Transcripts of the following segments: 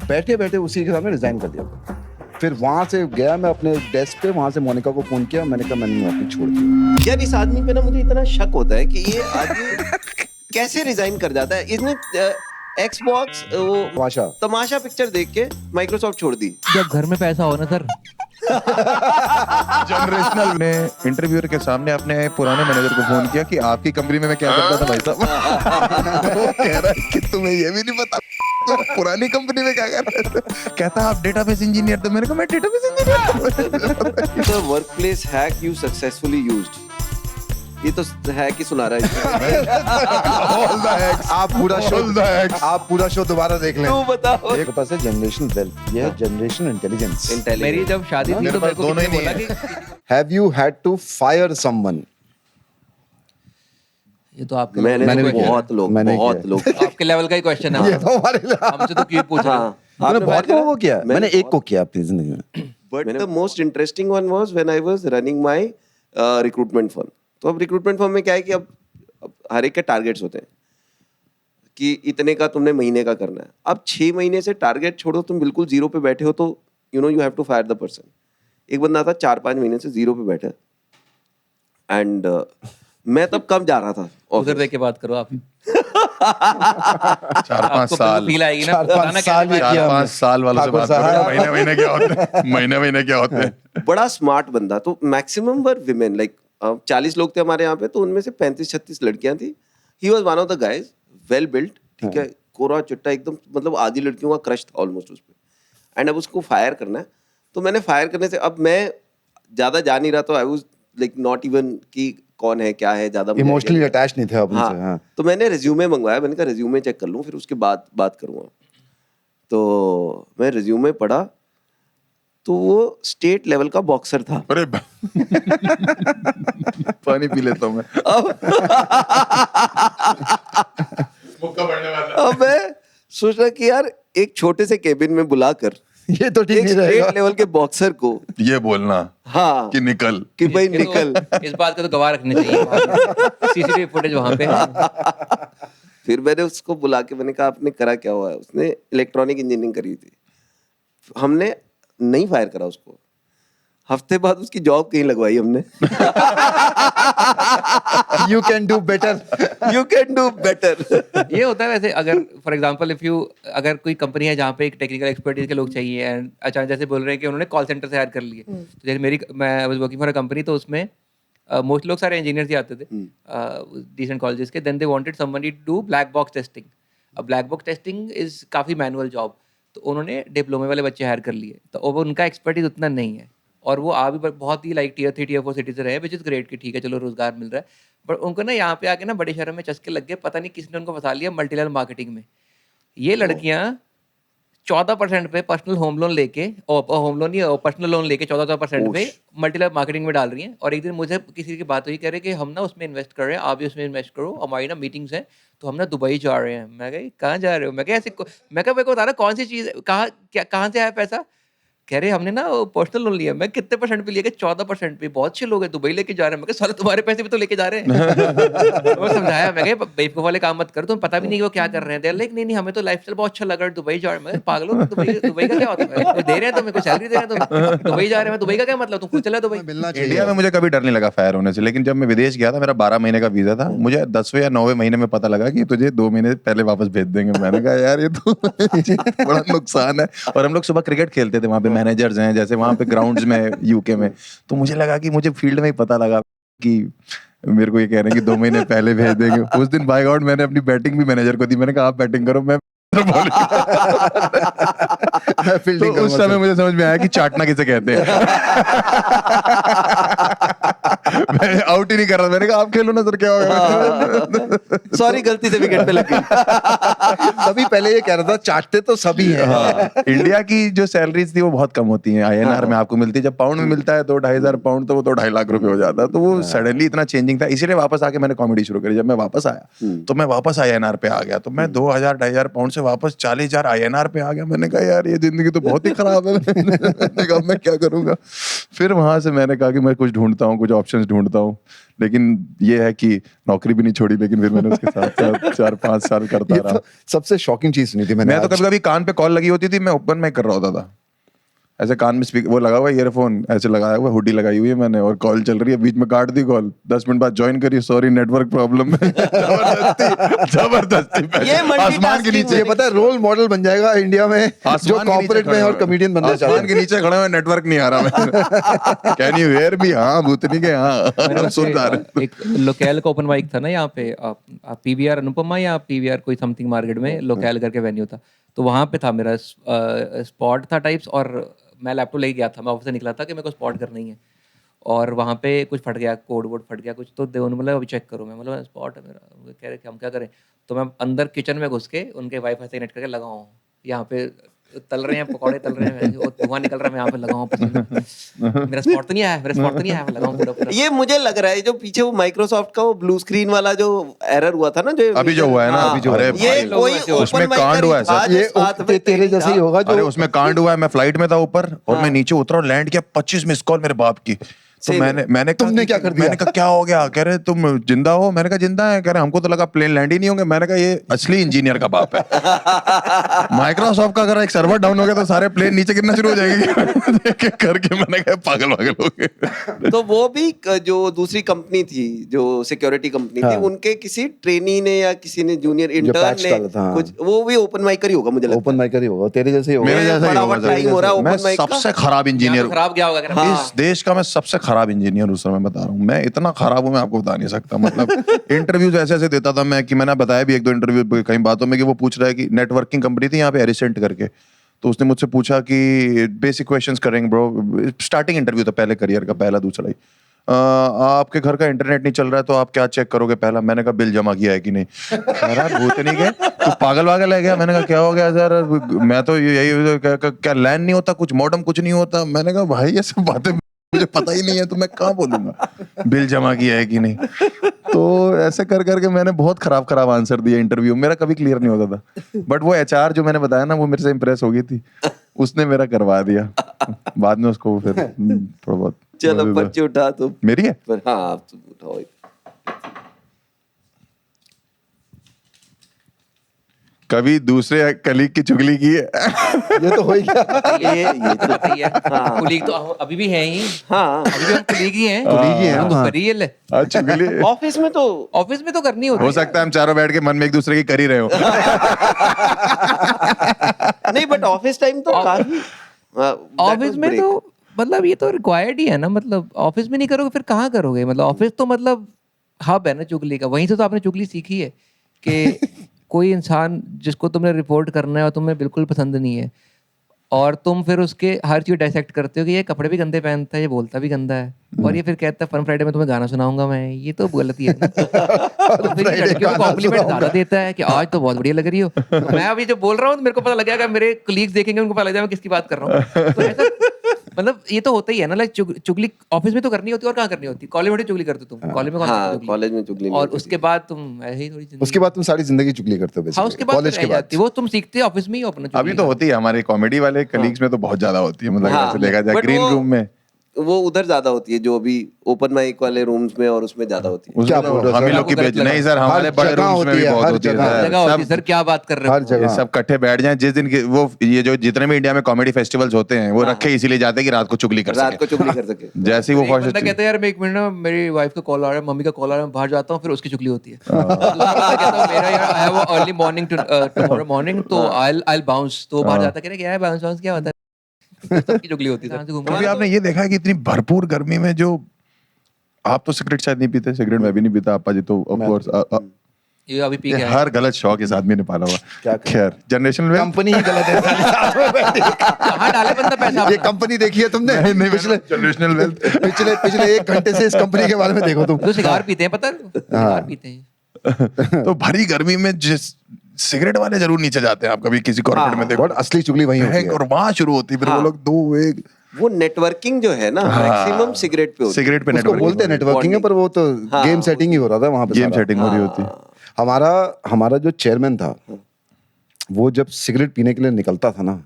बैठे बैठे उसी के सामने रिजाइन कर दिया। फिर वहां से गया मैं अपने डेस्क पे, वहां से मोनिका को फोन किया, मैंने कहा मैंने नौकरी छोड़ दी। यार इस आदमी पे ना मुझे इतना शक होता है कि ये आदमी कैसे रिजाइन कर जाता है। इसने एक्सबॉक्स वो तमाशा पिक्चर देख के माइक्रोसॉफ्ट छोड़ दी। जब घर में पैसा हो ना सर। जनरेशनल ने इंटरव्यूअर के सामने अपने पुराने मैनेजर को फोन किया कि आपकी कंपनी में मैं क्या करता था भाई साहब। वो कह रहा है कि तुम्हें ये भी नहीं पता तो पुरानी कंपनी में क्या कर रहे थे। कहता आप डेटाबेस इंजीनियर थे। मैंने कहा मैं database engineer. The workplace hack you successfully used. ये तो हैक ही सुना रहा है। आप पूरा शो दोबारा देख लें। तू बताओ। एक पास है जनरेशन वेल्थ, ये है जनरेशन इंटेलिजेंस। मेरी जब शादी थी तो मेरे को दोनों ही किसी ने नहीं बोला कि have you had to fire someone? ये तो आपके मैंने लेवल तो का बहुत लोग मैंने बहुत किया। लोग आपके लेवल का ही क्वेश्चन है। ये तो हमारे लिए हमसे तो क्यों पूछ रहे हो? हाँ मैंने बहुत लोगों को किया। मैंने एक को किया अपनी जिंदगी में। But the most interesting one was when I was running my recruitment firm. तो अब रिक्रूटमेंट फर्म में क्या है कि अब हर एक के टारगेट्स होते हैं कि इतने का तुमने महीने का करना है। अब 6 महीने से टारगेट छोड़ो, तुम बिल्कुल जीरो पे बैठे हो तो you know you have to fire the person. एक बंदा था 4-5 महीने से जीरो पे बैठा एंड मैं तब कम जा रहा था। उधर देख के बात करो आप। 4-5 साल फील आएगी ना। 4-5 साल भी किया। 4-5 साल वालों से बात करो। महीने महीने क्या होते हैं, महीने क्या होते हैं। बड़ा स्मार्ट बंदा। तो मैक्सिमम वर विमेन, लाइक 40 लोग थे हमारे यहाँ पे, तो उनमें से 35-36 लड़कियां थी। He was one of the guys, well built, ठीक है, कोरा चिट्टा एकदम, मतलब आधी लड़कियों का क्रश था ऑलमोस्ट उस पर। एंड अब उसको फायर करना है। तो मैंने फायर करने से, अब मैं ज्यादा जा नहीं रहा, तो I was like not even कि कौन है क्या है, ज्यादा इमोशनली अटैच नहीं थे अपने से। हाँ। तो मैंने रिज्यूमे मंगवाया। मैंने कहा रिज्यूमे चेक कर लूँ, फिर उसके बाद बात करूँगा। तो मैं रिज्यूमे पढ़ा तो वो स्टेट लेवल का बॉक्सर था। अरे पानी पी लेता हूँ मैं। अब मैं सोच रहा कि यार एक छोटे से केबिन में बुलाकर ये तो ठीक एक नहीं रहेगा। स्टेट लेवल के बॉक्सर को ये बोलना हाँ कि निकल कि भाई ये तो- निकल। इस बात का तो गवाह रखने चाहिए। सीसीटीवी फुटेज वहां पे है। फिर मैंने उसको बुला के मैंने कहा आपने करा क्या हुआ है। उसने इलेक्ट्रॉनिक इंजीनियरिंग करी थी। हमने नहीं फायर करा उसको। हफ्ते बाद उसकी जॉब कहीं लगवाई हमने। You can do better. You can do better. ये होता है वैसे। अगर फॉर एग्जांपल अगर कोई कंपनी है जहाँ पे एक टेक्निकल एक्सपर्टीज के लोग चाहिए एंड अचानक जैसे बोल रहे हैं कि उन्होंने कॉल सेंटर से हायर कर लिए। तो जैसे मैं was working for a company, तो उसमें मोस्ट लोग सारे इंजीनियर्स ही आते थे डिसेंट कॉलेजेस के। Then they wanted somebody to do black box testing. अब ब्लैक बॉक्स टेस्टिंग इज काफ़ी मैनुअल जॉब। तो उन्होंने डिप्लोमे वाले बच्चे हायर कर लिए। तो वो उनका एक्सपर्टीज उतना नहीं है और वो आ भी बहुत ही लाइक टियर 3 टियर 4 सिटी से रहे, विच इज़ ग्रेट कि ठीक है चलो रोजगार मिल रहा है। बट उनको ना यहाँ पे आके ना बड़े शहरों में चस्के लग गए। पता नहीं किसने उनको फंसा लिया मल्टी लेवल मार्केटिंग में। ये लड़कियाँ 14% पे पर्सनल होम लोन लेके, होम लोन नहीं पर्सनल लोन लेके 14% पे मल्टी लेवल मार्केटिंग में डाल रही हैं। और एक दिन मुझे किसी की बात हुई, कह रहे कि हम ना उसमें इन्वेस्ट कर रहे हैं, आप भी उसमें इन्वेस्ट करो, हमारी ना मीटिंग्स हैं, तो हम ना दुबई जा रहे हैं। मैं कहा कहाँ जा रहे हो? मैं कहा ऐसे, मैं कहा मेरे को बता रहा कौन सी चीज़, कहाँ से आया पैसा? कह रहे हमने ना पर्सनल लोन लिया। मैं कितने % पे लिया? कि 14% पे। बहुत अच्छे लोग हैं, दुबई लेके जा रहे हैं। मैं कहा साले तुम्हारे पैसे भी तो लेके जा रहे हैं। मैं समझाया, मैं कहा बेवकूफ वाले काम मत करो, तुम्हें पता भी नहीं वो क्या कर रहे हैं। देर लाइक नहीं हमें तो लाइफस्टाइल बहुत अच्छा लग रहा है, दुबई जा रहे हैं। मैं पागल हो, दुबई का क्या होता है? दे रहे हैं तो मेरे को सैलरी दे रहे हैं, तुम दुबई जा रहे हैं, दुबई का क्या मतलब? तुम खुद चला दुबई। इंडिया में मुझे कभी डर नहीं लगा फायर होने से, लेकिन जब मैं विदेश गया था, मेरा 12 महीने का वीजा था, मुझे 10वें या 9वें महीने में पता लगा कि तुझे 2 महीने पहले वापस भेज देंगे। मैंने कहा यार ये तो बड़ा नुकसान है। और हम लोग सुबह क्रिकेट खेलते थे, वहाँ पे मैनेजर्स हैं जैसे वहाँ पे ग्राउंड्स में यूके में। तो मुझे लगा कि मुझे फील्ड में ही पता लगा कि मेरे को ये कह रहे हैं कि 2 महीने पहले भेज देंगे। उस दिन बाय गॉड मैंने अपनी बैटिंग भी मैनेजर को दी। मैंने कहा आप बैटिंग करो, मैं तो उस समय मुझे समझ में आया कि चाटना किसे कहते हैं। मैं आउट ही नहीं कर रहा। मैंने कहा आप खेलो ना सर, क्या होगा? सॉरी गलती से विकेट पे लग गई। सभी पहले ये कह रहा था चाटते तो सभी हैं। हाँ, इंडिया की जो सैलरीज थी वो बहुत कम होती हैं। INR में आपको मिलती है, जब पाउंड में मिलता है तो 2,500 पाउंड, तो वो तो 2.5 लाख रुपए हो जाता है। तो वो सडनली इतना चेंजिंग था, इसीलिए वापस आके मैंने कॉमेडी शुरू करी। जब मैं वापस आया तो मैं वापस INR पे आ गया। तो मैं 2,000-2,500 पाउंड से वापस 40,000 INR पे आ गया। मैंने कहा यार ये जिंदगी तो बहुत ही खराब है। मैंने कहा मैं क्या करूंगा? फिर वहां से मैंने कहा कि मैं कुछ ढूंढता हूँ, कुछ ऑप्शन ऑप्शंस ढूंढता हूँ, लेकिन ये है कि नौकरी भी नहीं छोड़ी, लेकिन फिर मैंने उसके साथ साथ 4-5 साल करता ये रहा। तो सबसे शॉकिंग चीज सुनी थी मैंने मैं तो आज। कभी कभी कान पे कॉल लगी होती थी, मैं ओपन माइक कर रहा होता था, ऐसे कान में स्पीकर वो लगा हुआ, ईयरफोन ऐसे लगाया हुआ, हुडी लगाई हुई है मैंने, और कॉल चल रही है, बीच में काट दी कॉल, 10 मिनट बाद ज्वाइन करी, सॉरी नेटवर्क प्रॉब्लम है। जबरदस्ती ये आसमान के नीचे, ये पता है रोल मॉडल बन जाएगा इंडिया में, जो कॉर्पोरेट में और कॉमेडियन बनना चाहते आसमान के नीचे खड़े हुए, नेटवर्क नहीं आ रहा मैं, कैन यू हियर मी, हाँ भूतनी के मैंने हाँ सुन वैसे, पा रहे। एक लोकल का ओपन माइक था ना यहाँ पे, पीवीआर अनुपमा या पीवीआर कोई समथिंग मार्केट में लोकल करके वेन्यू था, तो वहाँ पे था मेरा स्पॉट था टाइप्स, और मैं लैपटॉप लेके गया था, मैं ऑफिस से निकला था कि मेरे को स्पॉट करना ही है, और वहाँ पे कुछ फट गया, कोड वोड फट गया कुछ, तो उन्होंने बोला अभी चेक करो, मैं बोला स्पॉट है मेरा, वो कह रहे कि हम क्या करें, तो मैं अंदर किचन में घुस के उनके वाईफाई से कनेक्ट करके लगाऊँ, यहाँ पे तल रहे हैं पकौड़े, तल रहे हैं और धुआं निकल रहा है, मैं यहाँ पे लगाऊँ पसीना। मेरा स्पॉट तो नहीं आया, मेरा स्पॉट तो नहीं आया, मैं लगाऊँ पूरा पूरा। ये मुझे लग रहा है जो पीछे वो माइक्रोसॉफ्ट का वो ब्लू स्क्रीन वाला जो एरर हुआ था ना, जो अभी जो हुआ है ना, हाँ, अभी जो ये भाई, कोई लोग ऐसे उसमें open mic कांड हुआ है था सर। जो ये साथ में तेरे जैसे ही होगा अरे जो उसमें कांड हुआ है, मैं फ्लाइट में था ऊपर, और मैं नीचे उतरा और लैंड किया, 25 मिस कॉल मेरे बाप की, तो सही मैंने कहा तुमने कि- क्या कर दिया? मैंने कहा क्या हो गया, कह रहे तुम जिंदा हो, मैंने कहा जिंदा है, कह रहे हमको तो लगा प्लेन लैंड ही नहीं होंगे, मैंने कहा ये असली इंजीनियर का बाप है। माइक्रोसॉफ्ट का अगर एक सर्वर डाउन हो गया तो सारे प्लेन नीचे गिरना शुरू हो जाएंगे। देख के करके मैंने कहा पागल हो गए। तो वो भी जो दूसरी कंपनी थी, जो सिक्योरिटी कंपनी थी, हाँ। उनके किसी ट्रेनी ने या किसी ने जूनियर इंटर्न patch ने डाला था, हाँ। कुछ, वो भी ओपन माइकर ही होगा मुझे लगता ओपन है। माइकर ही होगा, तेरे जैसे ही होगा। मेरे जैसा ही बड़ा होगा बड़ा time हो रहा है मैं open mic का। सबसे खराब यहाँ इंजीनियर तो खराब क्या होगा अगर हम- इस देश का, मैं सबसे खराब इंजीनियर उस समय बता रहा हूँ, मैं इतना खराब हूँ मैं आपको बता नहीं सकता। मतलब इंटरव्यूज ऐसे ऐसे देता था मैं कि मैंने बताया भी एक दो इंटरव्यू कई बातों में कि वो पूछ रहा है कि नेटवर्किंग कंपनी थी यहाँ पे एरिसेंट करके, तो उसने मुझसे पूछा कि बेसिक क्वेश्चंस करेंगे ब्रो, स्टार्टिंग इंटरव्यू था पहले करियर का, पहला दूसरा ही, आपके घर का इंटरनेट नहीं चल रहा है तो आप क्या चेक करोगे पहला, मैंने कहा बिल जमा किया है कि नहीं, भूतनी के तू पागल वागल है क्या, मैंने कहा क्या हो गया सर, मैं तो यही क्या लैंड नहीं होता, कुछ मॉडम कुछ नहीं होता, मैंने कहा भाई ये सब बातें मुझे पता ही नहीं है तो मैं कहाँ बोलूंगा बिल जमा किया है कि नहीं। तो ऐसे कर करके मैंने बहुत खराब खराब आंसर दिया इंटरव्यू, मेरा कभी क्लियर नहीं होता था, बट वो एचआर जो मैंने बताया ना, वो मेरे से इंप्रेस हो गई थी, उसने मेरा करवा दिया बाद में उसको फिर थोड़ा बहुत। चलो पर्ची उठा तुम। मेरी है पर हाँ आप तुम उठाओ। कभी दूसरे कलीग की चुगली की है? ये तो हो ही गया। ये तो पता ही है, कुलीग तो अभी भी हैं ही, हाँ, अभी भी हम कुलीग ही हैं, कुलीग ही हैं, हम तो हाँ। करिए ले, चुगली ऑफिस में तो ऑफिस में तो करनी होती हो है। सकता है हम चारों बैठ के मन में एक दूसरे की कर ही रहे हो। नहीं, बट ऑफिस टाइम तो काफी ऑफिस में तो मतलब ये तो रिक्वायर्ड ही है ना, मतलब ऑफिस में नहीं करोगे फिर कहाँ करोगे, मतलब ऑफिस तो मतलब हब है ना चुगली का, वहीं से तो आपने चुगली सीखी है कि कोई इंसान जिसको तुमने रिपोर्ट करना है और तुम्हें बिल्कुल पसंद नहीं है, और तुम फिर उसके हर चीज डायसेक्ट करते हो कि ये कपड़े भी गंदे पहनता है, ये बोलता भी गंदा है, और ये फिर कहता है फन फ्राइडे में तुम्हें गाना सुनाऊंगा मैं, ये तो गलती है ना। तो फिर ये लड़कियों को कॉम्प्लीमेंट ज्यादा देता है कि आज तो बहुत बढ़िया लग रही हो, तो मैं अभी जो बोल रहा हूँ तो मेरे को पता लग गया, अगर मेरे कलीग्स देखेंगे उनको पता लग जाएगा मैं किसकी बात कर रहा हूँ। तो ऐसा मतलब ये तो होता ही है ना, लाइक चुगली ऑफिस में तो करनी होती है, और कहाँ करनी होती है, कॉलेज में चुगली करते हो तुम, कॉलेज में कौन सी हाँ, चुगली? कॉलेज में चुगली नहीं और होती उसके बाद तुम ऐसे ही थोड़ी जिंदगी- उसके बाद तुम सारी जिंदगी चुगली करते हो हाँ, बेसिकली उसके बाद कॉलेज तो के रह बाद। जाती है, वो तुम सीखते हो ऑफिस में ही अपना अभी तो होती है हमारे कॉमेडी वाले कलीग्स में तो बहुत ज्यादा होती है, मतलब हाँ, ऐसे देखा जाए but ग्रीन वो- रूम में वो उधर ज्यादा होती है, जो अभी ओपन माइक वाले रूम्स में और उसमें ज्यादा होती है। क्या उसमें बोल रहे हो हम ही सर? लोग की आपको गलत बेच नहीं सर, हर हमारे बड़े जगह रूम्स में होती भी है, बहुत हर होती है जगह। सर। जगह होती है सब सर, क्या बात कर रहे हर हो? जगह। ये सब इकट्ठे बैठ जाएं जिस दिन वो ये जो जितने भी इंडिया में कॉमेडी फेस्टिवल्स होते हैं वो रखे इसीलिए जाते हैं कि रात को चुगली कर रात सके। को चुगली कर सके। जैसे ही वो एक बंदा फर्स्ट कहता है यार मैं एक मिनट ना, मेरी वाइफ का कॉल आ रहा है, मम्मी का कॉल आ रहा है, मैं बाहर जाता हूँ, फिर उसकी चुगली होती है। दूसरा बंदा कहता है मेरा यार I have a early morning tomorrow morning, तो आई बाउंस, तो बाहर जाता है, क्या है बाउंस क्या होता है, सबकी चुगली होती है। कभी आपने ये देखा है कि इतनी भरपूर गर्मी में जो आप तो सिगरेट शायद नहीं पीते, सिगरेट मैं भी नहीं पीता, आपा जी तो ऑफ कोर्स ये अभी पी गया है। हर गलत शौक इस आदमी ने पाला हुआ। क्या करें? खैर जनरेशनल वेल्थ कंपनी ही गलत है साली साथ में बैठी। कहाँ डाले बंदा पैसा ये अपना? कंपनी देखी है तुमने? नहीं पिछले जनरेशनल वेल्थ पिछले 1 घंटे से इस कंपनी के बारे में देखो तुम। जो सिगार पीते हैं, पता है? सिगार पीते हैं। तो भरी गर्मी में जिस सिगरेट वाले जरूर नीचे जाते हैं, आप कभी किसी कॉर्पोरेट में देखो बहुत असली चुगली वही होती है। और वहां शुरू होती है फिर वो लोग 2 1 वो नेटवर्किंग जो है ना, मैक्सिमम सिगरेट पे होती है। सिगरेट पे उसको नेटवर्क बोलते हैं नेटवर्किंग है, पर वो तो गेम सेटिंग ही हो रहा था वहां पे। गेम सारा। सेटिंग हो रही होती है। हमारा जो चेयरमैन था, वो जब सिगरेट पीने के लिए निकलता था ना,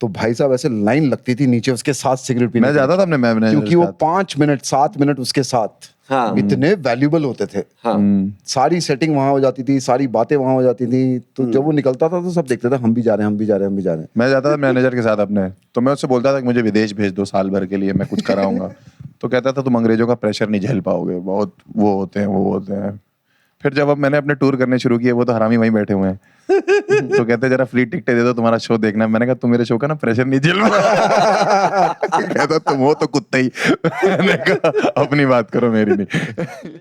तो भाई साहब ऐसे लाइन लगती थी नीचे उसके साथ सिगरेट पीने मैं की। जाता था अपने मैनेजर क्योंकि वो 5 मिनट 7 मिनट उसके साथ हाँ। इतने वैल्यूबल होते थे। हाँ सारी सेटिंग वहां हो जाती थी, सारी बातें वहां हो जाती थी, तो जब वो निकलता था तो सब देखते थे हम भी जा रहे हैं, हम भी जा रहे हैं, हम भी जा रहे हैं। मैं जाता था मैनेजर के साथ अपने, तो मैं उससे बोलता था कि मुझे विदेश भेज दो साल भर के लिए, मैं कुछ कराऊंगा। तो कहता था तुम अंग्रेजों का प्रेशर नहीं झेल पाओगे, बहुत वो होते हैं, वो होते हैं। फिर जब अब मैंने अपने टूर करने शुरू किए, वो तो हरामी वहीं बैठे हुए हैं। तो कहते जरा फ्री टिकटें दे दो, तुम्हारा शो देखना है। मैंने कहा तुम मेरे शो का ना प्रेशर नहीं झेल कहता तुम हो तो कुत्ता ही। मैंने कहा अपनी बात करो, मेरी नहीं।